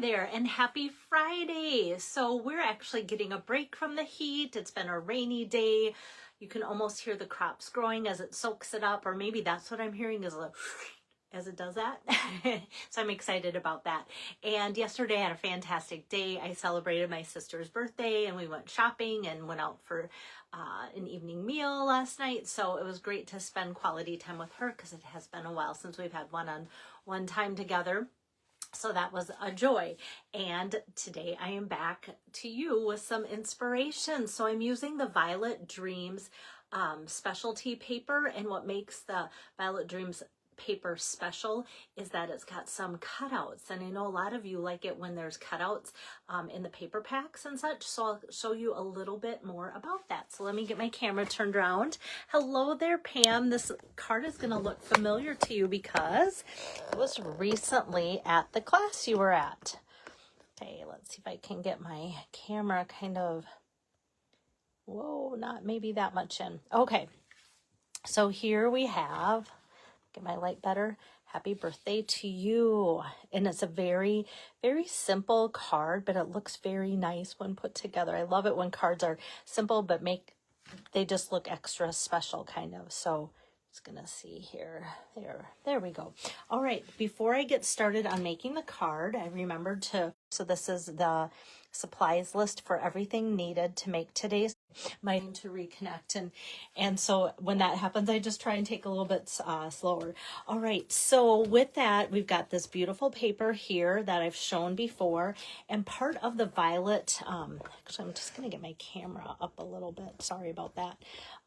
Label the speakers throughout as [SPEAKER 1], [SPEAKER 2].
[SPEAKER 1] there, and happy Friday. So we're actually getting a break from the heat. It's been a rainy day. You can almost hear the crops growing as it soaks it up, or maybe that's what I'm hearing is a as it does that. So I'm excited about that. And yesterday I had a fantastic day. I celebrated my sister's birthday and we went shopping and went out for an evening meal last night. So it was great to spend quality time with her because it has been a while since we've had one-on-one time together. So that was a joy. And today I am back to you with some inspiration. So I'm using the Violet Dreams specialty paper, and what makes the Violet Dreams paper special is that it's got some cutouts, and I know a lot of you like it when there's cutouts in the paper packs and such, so I'll show you a little bit more about that. So let me get my camera turned around. Hello there, Pam. This card is going to look familiar to you because it was recently at the class you were at. Okay, let's see if I can get my camera kind of, whoa, not maybe that much in. Okay, so here we have, get my light better. Happy birthday to you. And it's a very, very simple card, but it looks very nice when put together. I love it when cards are simple, but they just look extra special kind of. So just gonna see here. There we go. All right, before I get started on making the card, I remembered so this is the supplies list for everything needed to make today's mind to reconnect, and so when that happens I just try and take a little bit slower. All right, so with that we've got this beautiful paper here that I've shown before, and part of the Violet actually I'm just gonna get my camera up a little bit, sorry about that.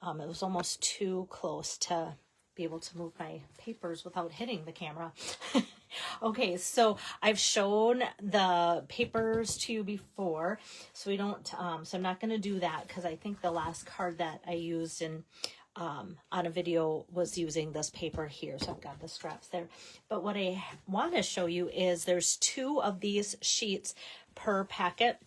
[SPEAKER 1] It was almost too close to be able to move my papers without hitting the camera. Okay, so I've shown the papers to you before, so we don't, so I'm not going to do that because I think the last card that I used on a video was using this paper here, so I've got the straps there. But what I want to show you is there's 2 of these sheets per packet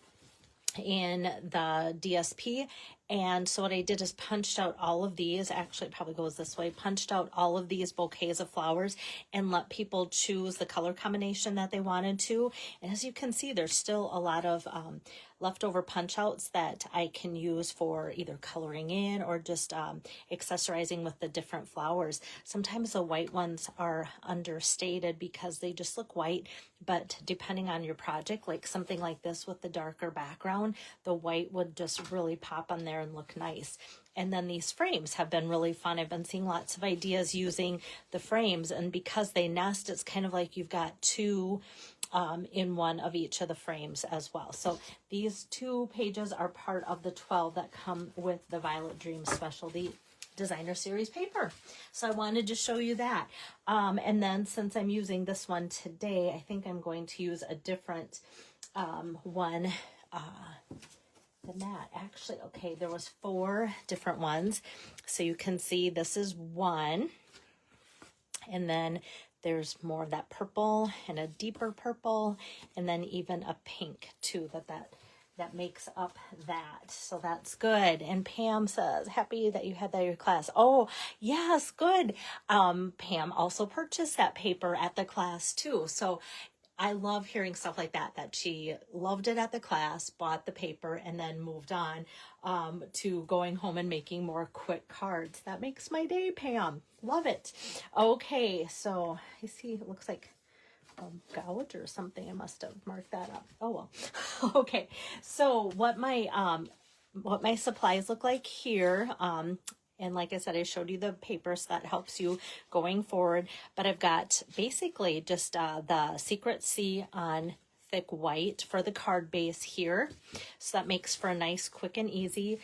[SPEAKER 1] in the DSP, and so what I did is punched out all of these, actually it probably goes this way, punched out all of these bouquets of flowers and let people choose the color combination that they wanted to. And as you can see, there's still a lot of leftover punch outs that I can use for either coloring in or just accessorizing with the different flowers. Sometimes the white ones are understated because they just look white, but depending on your project, like something like this with the darker background, the white would just really pop on there and look nice. And then these frames have been really fun. I've been seeing lots of ideas using the frames, and because they nest, it's kind of like you've got 2 in one of each of the frames as well. So these 2 pages are part of the 12 that come with the Violet Dreams Specialty Designer Series paper. So I wanted to show you that. And then since I'm using this one today, I think I'm going to use a different one than that. Actually, okay, there was 4 different ones. So you can see this is one, and then there's more of that purple and a deeper purple, and then even a pink too that makes up that. So that's good. And Pam says, happy that you had that at your class. Oh, yes, good. Pam also purchased that paper at the class too. So I love hearing stuff like that she loved it at the class, bought the paper, and then moved on to going home and making more quick cards. That makes my day, Pam. Love it. Okay, so I see it looks like a gouge or something. I must have marked that up. Oh, well. Okay, so what my supplies look like here, and like I said, I showed you the paper, so that helps you going forward. But I've got basically just the Secret C on thick white for the card base here. So that makes for a nice, quick and easy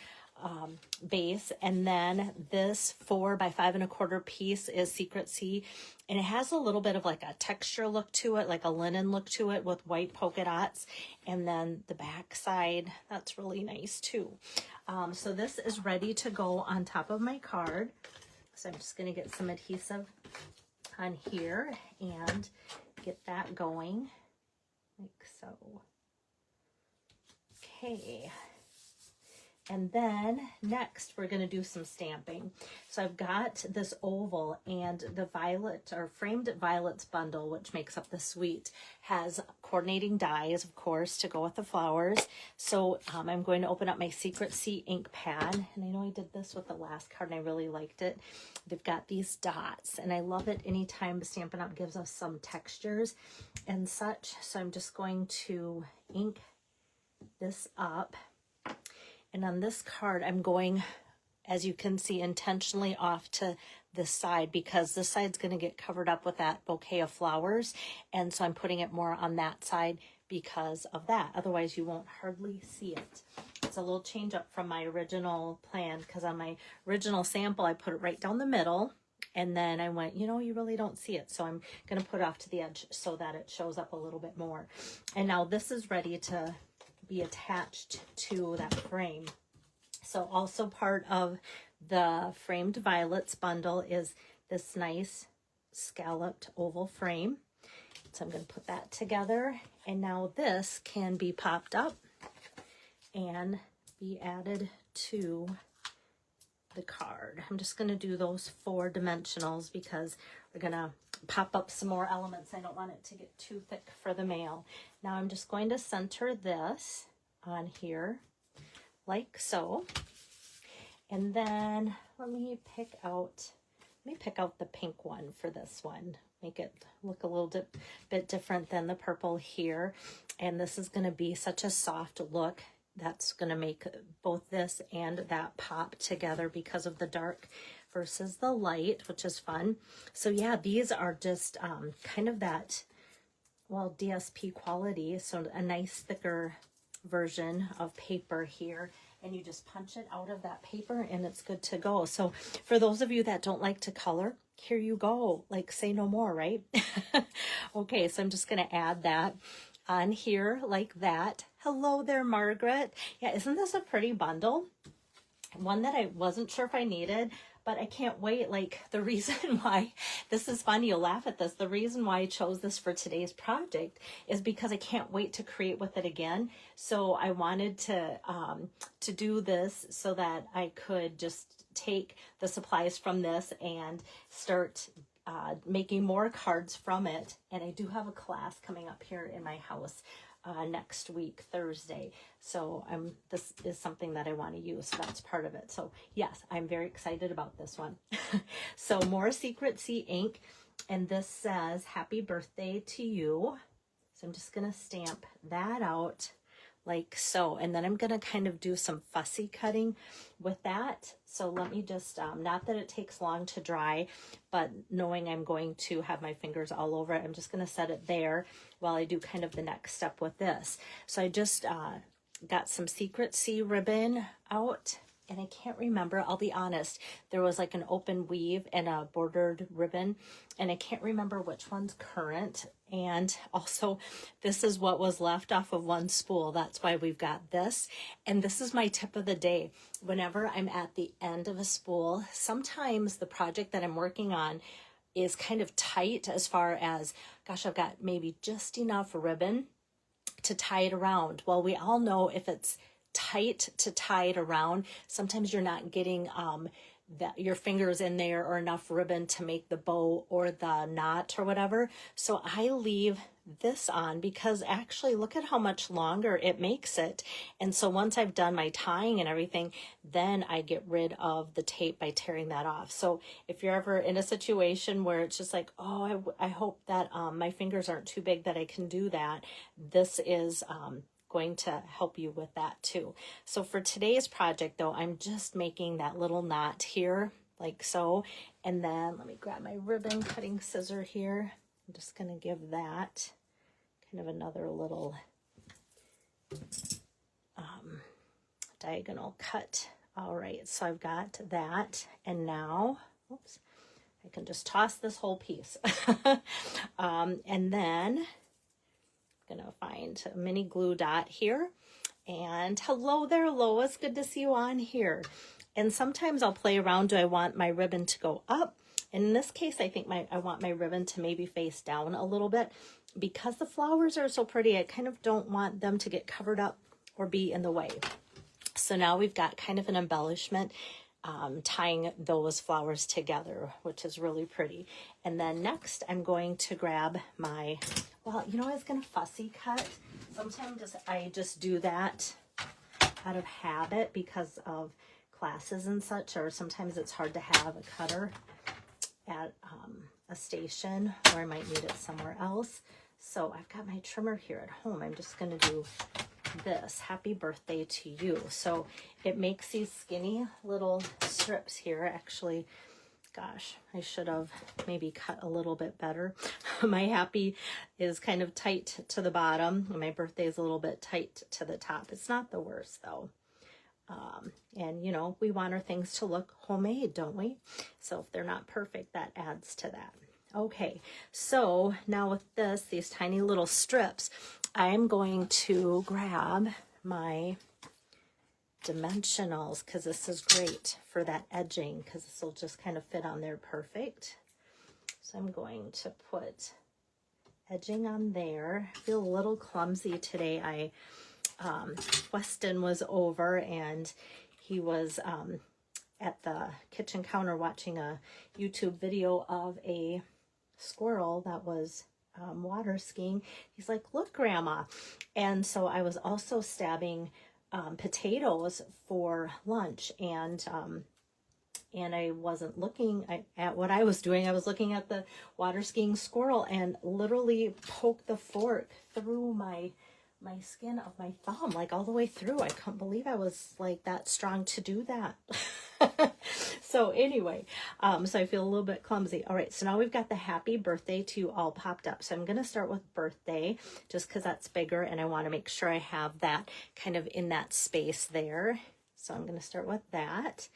[SPEAKER 1] base. And then this 4 by 5 1/4 piece is Secret C. And it has a little bit of like a texture look to it, like a linen look to it with white polka dots. And then the back side, that's really nice too. So this is ready to go on top of my card. So I'm just going to get some adhesive on here and get that going like so. Okay. And then next we're going to do some stamping. So I've got this oval, and the violet or framed violets bundle, which makes up the suite, has coordinating dies, of course, to go with the flowers. So I'm going to open up my Secret Sea ink pad, and I know I did this with the last card and I really liked it. They've got these dots, and I love it anytime Stampin' Up! Gives us some textures and such. So I'm just going to ink this up. And on this card, I'm going, as you can see, intentionally off to this side, because this side's going to get covered up with that bouquet of flowers. And so I'm putting it more on that side because of that. Otherwise, you won't hardly see it. It's a little change up from my original plan, because on my original sample, I put it right down the middle. And then I went, you know, you really don't see it. So I'm going to put it off to the edge so that it shows up a little bit more. And now this is ready to be attached to that frame. So also part of the framed violets bundle is this nice scalloped oval frame. So I'm going to put that together, and now this can be popped up and be added to the card. I'm just going to do those 4 dimensionals because we're going to pop up some more elements. I don't want it to get too thick for the mail. Now I'm just going to center this on here like so. And then let me pick out the pink one for this one. Make it look a little bit different than the purple here. And this is going to be such a soft look. That's going to make both this and that pop together because of the dark versus the light, which is fun. So yeah, these are just kind of that, well, DSP quality. So a nice thicker version of paper here. And you just punch it out of that paper and it's good to go. So for those of you that don't like to color, here you go. Like, say no more, right? Okay, so I'm just going to add that on here like that. Hello there, Margaret. Yeah, isn't this a pretty bundle? One that I wasn't sure if I needed, but I can't wait. Like, the reason why, this is fun, you'll laugh at this, the reason why I chose this for today's project is because I can't wait to create with it again. So I wanted to do this so that I could just take the supplies from this and start making more cards from it. And I do have a class coming up here in my house next week, Thursday. So this is something that I want to use. So that's part of it. So yes, I'm very excited about this one. So more Secret Sea ink. And this says, happy birthday to you. So I'm just going to stamp that out like so. And then I'm going to kind of do some fussy cutting with that. So let me just, not that it takes long to dry, but knowing I'm going to have my fingers all over it, I'm just going to set it there while I do kind of the next step with this. So I just got some Secret Sea ribbon out. And I can't remember, I'll be honest, there was like an open weave and a bordered ribbon, and I can't remember which one's current. And also, this is what was left off of one spool. That's why we've got this. And this is my tip of the day. Whenever I'm at the end of a spool, sometimes the project that I'm working on is kind of tight as far as, gosh, I've got maybe just enough ribbon to tie it around. Well, we all know if it's tight to tie it around, sometimes you're not getting your fingers in there or enough ribbon to make the bow or the knot or whatever. So I leave this on because actually look at how much longer it makes it. And so once I've done my tying and everything, then I get rid of the tape by tearing that off. So if you're ever in a situation where it's just like, oh, I hope that my fingers aren't too big that I can do that, this is going to help you with that too. So for today's project though, I'm just making that little knot here like so. And then let me grab my ribbon cutting scissor here. I'm just going to give that kind of another little diagonal cut. All right, so I've got that. And now, oops, I can just toss this whole piece. And then gonna find a mini glue dot here. And hello there, Lois, good to see you on here. And sometimes I'll play around, do I want my ribbon to go up? And in this case, I think I want my ribbon to maybe face down a little bit because the flowers are so pretty. I kind of don't want them to get covered up or be in the way. So now we've got kind of an embellishment tying those flowers together, which is really pretty. And then next I'm going to grab my, well, you know, I was going to fussy cut. Sometimes I just do that out of habit because of classes and such, or sometimes it's hard to have a cutter at a station, or I might need it somewhere else. So I've got my trimmer here at home. I'm just going to do this, happy birthday to you. So it makes these skinny little strips here. Actually, gosh, I should have maybe cut a little bit better. My happy is kind of tight to the bottom, and my birthday is a little bit tight to the top. It's not the worst though. And you know, we want our things to look homemade, don't we? So if they're not perfect, that adds to that. Okay, so now with this, these tiny little strips, I'm going to grab my dimensionals, because this is great for that edging, because this will just kind of fit on there perfect. So I'm going to put edging on there. I feel a little clumsy today. Weston was over and he was at the kitchen counter watching a YouTube video of a squirrel that was water skiing. He's like, look, Grandma. And so I was also stabbing potatoes for lunch, and I wasn't looking at what I was doing. I was looking at the water skiing squirrel and literally poked the fork through my skin of my thumb, like all the way through. I couldn't believe I was like that strong to do that. So anyway, so I feel a little bit clumsy. All right, so now we've got the happy birthday to you all popped up. So I'm going to start with birthday just because that's bigger, and I want to make sure I have that kind of in that space there. So I'm going to start with that.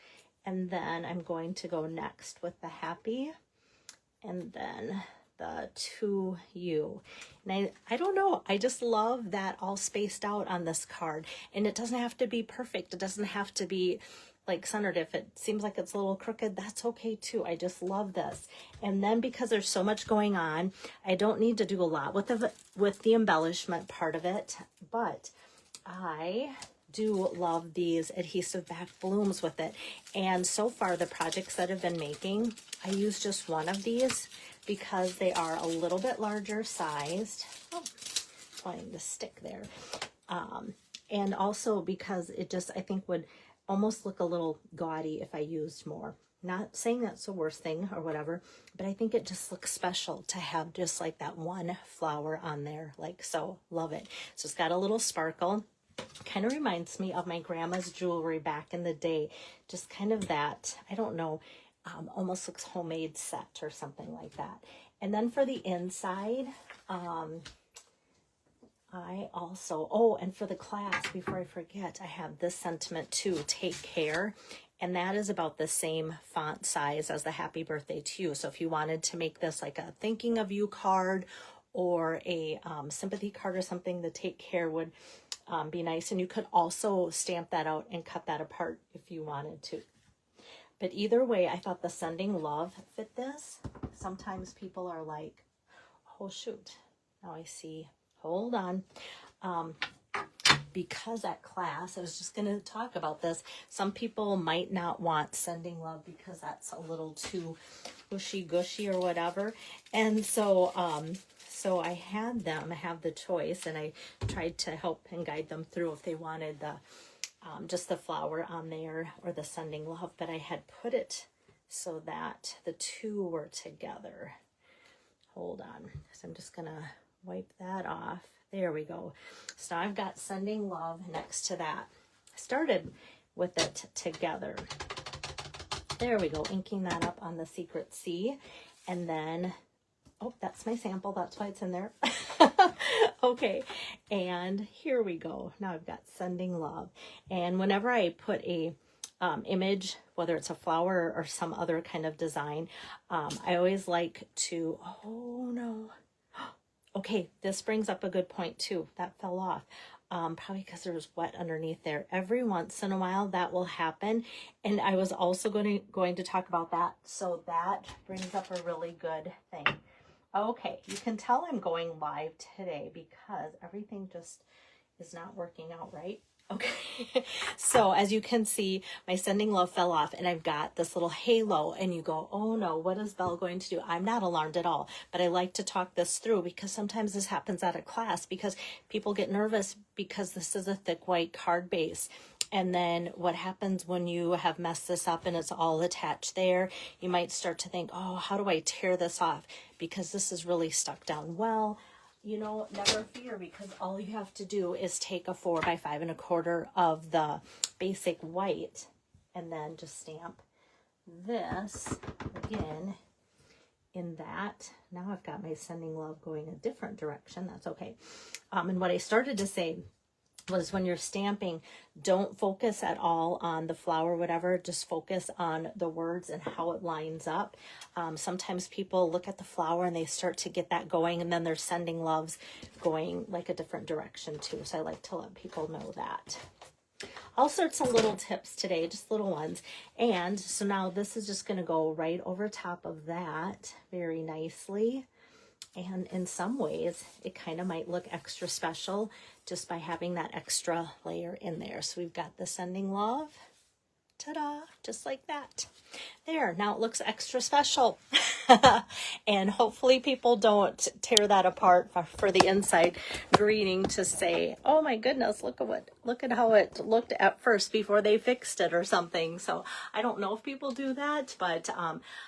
[SPEAKER 1] And then I'm going to go next with the happy, and then the to you. And I don't know, I just love that all spaced out on this card. And it doesn't have to be perfect. It doesn't have to be like centered. If it seems like it's a little crooked, that's okay too. I just love this. And then because there's so much going on, I don't need to do a lot with the embellishment part of it, but I do love these adhesive back blooms with it. And so far the projects that I've been making, I use just one of these because they are a little bit larger sized. Oh, wanting to stick there. And also because it just, I think, would almost look a little gaudy if I used more. Not saying that's the worst thing or whatever, but I think it just looks special to have just like that one flower on there, like so. Love it. So it's got a little sparkle. Kind of reminds me of my grandma's jewelry back in the day. Just kind of that, I don't know, almost looks homemade set or something like that. And then for the inside, I also, oh, and for the class, before I forget, I have this sentiment too, take care. And that is about the same font size as the happy birthday to you. So if you wanted to make this like a thinking of you card or a sympathy card or something, the take care would be nice. And you could also stamp that out and cut that apart if you wanted to. But either way, I thought the sending love fit this. Sometimes people are like, oh shoot, now I see, hold on. Because at class, I was just going to talk about this, some people might not want sending love because that's a little too gushy or whatever. And so, so I have the choice, and I tried to help and guide them through if they wanted the just the flower on there or the sending love, but I had put it so that the two were together. Hold on. So I'm just going to wipe that off. There we go. So now I've got sending love next to that. I started with it together. There we go. Inking that up on the Secret C. And then, oh, that's my sample. That's why it's in there. Okay. And here we go. Now I've got sending love. And whenever I put a image, whether it's a flower or some other kind of design, I always like to, oh no. Okay, this brings up a good point too. That fell off. Probably because there was wet underneath there. Every once in a while that will happen. And I was also going to talk about that. So that brings up a really good thing. Okay, you can tell I'm going live today because everything just is not working out right. Okay, so as you can see, my sending love fell off and I've got this little halo, and you go, oh no, what is Belle going to do? I'm not alarmed at all, but I like to talk this through because sometimes this happens at a class because people get nervous because this is a thick white card base. And then what happens when you have messed this up and it's all attached there, you might start to think, oh, how do I tear this off? Because this is really stuck down well. You know, never fear, because all you have to do is take a 4 by 5 1/4 of the basic white and then just stamp this again in that. Now I've got my sending love going a different direction. That's okay. And what I started to say was, when you're stamping, don't focus at all on the flower, whatever, just focus on the words and how it lines up. Sometimes people look at the flower and they start to get that going, and then they're sending loves going like a different direction too. So I like to let people know that. All sorts of little tips today, just little ones. And so now this is just going to go right over top of that very nicely. And in some ways, it kind of might look extra special just by having that extra layer in there. So we've got the sending love. Ta-da, just like that. There, now it looks extra special. And hopefully people don't tear that apart for the inside greeting to say, oh my goodness, look at how it looked at first before they fixed it or something. So I don't know if people do that, but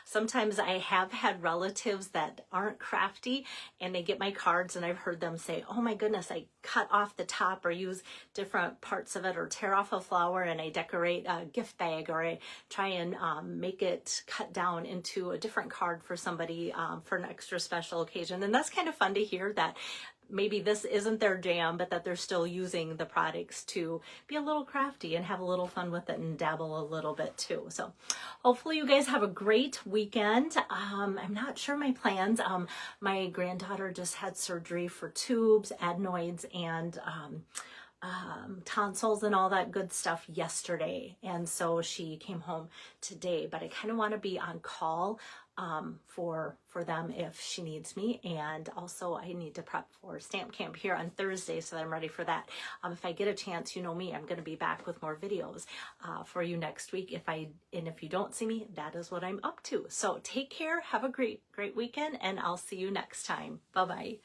[SPEAKER 1] sometimes I have had relatives that aren't crafty and they get my cards and I've heard them say, oh my goodness, I cut off the top or use different parts of it or tear off a flower and I decorate a gift bag, or I try and make it cut down into a different card for somebody for an extra special occasion. And that's kind of fun to hear that maybe this isn't their jam, but that they're still using the products to be a little crafty and have a little fun with it and dabble a little bit too. So hopefully you guys have a great weekend. I'm not sure my plans. My granddaughter just had surgery for tubes, adenoids, and tonsils and all that good stuff yesterday, and so she came home today, but I kind of want to be on call for them if she needs me. And also I need to prep for Stamp Camp here on Thursday so that I'm ready for that. If I get a chance, you know me, I'm going to be back with more videos for you next week. If you don't see me, that is what I'm up to. So take care, have a great weekend, and I'll see you next time. Bye-bye.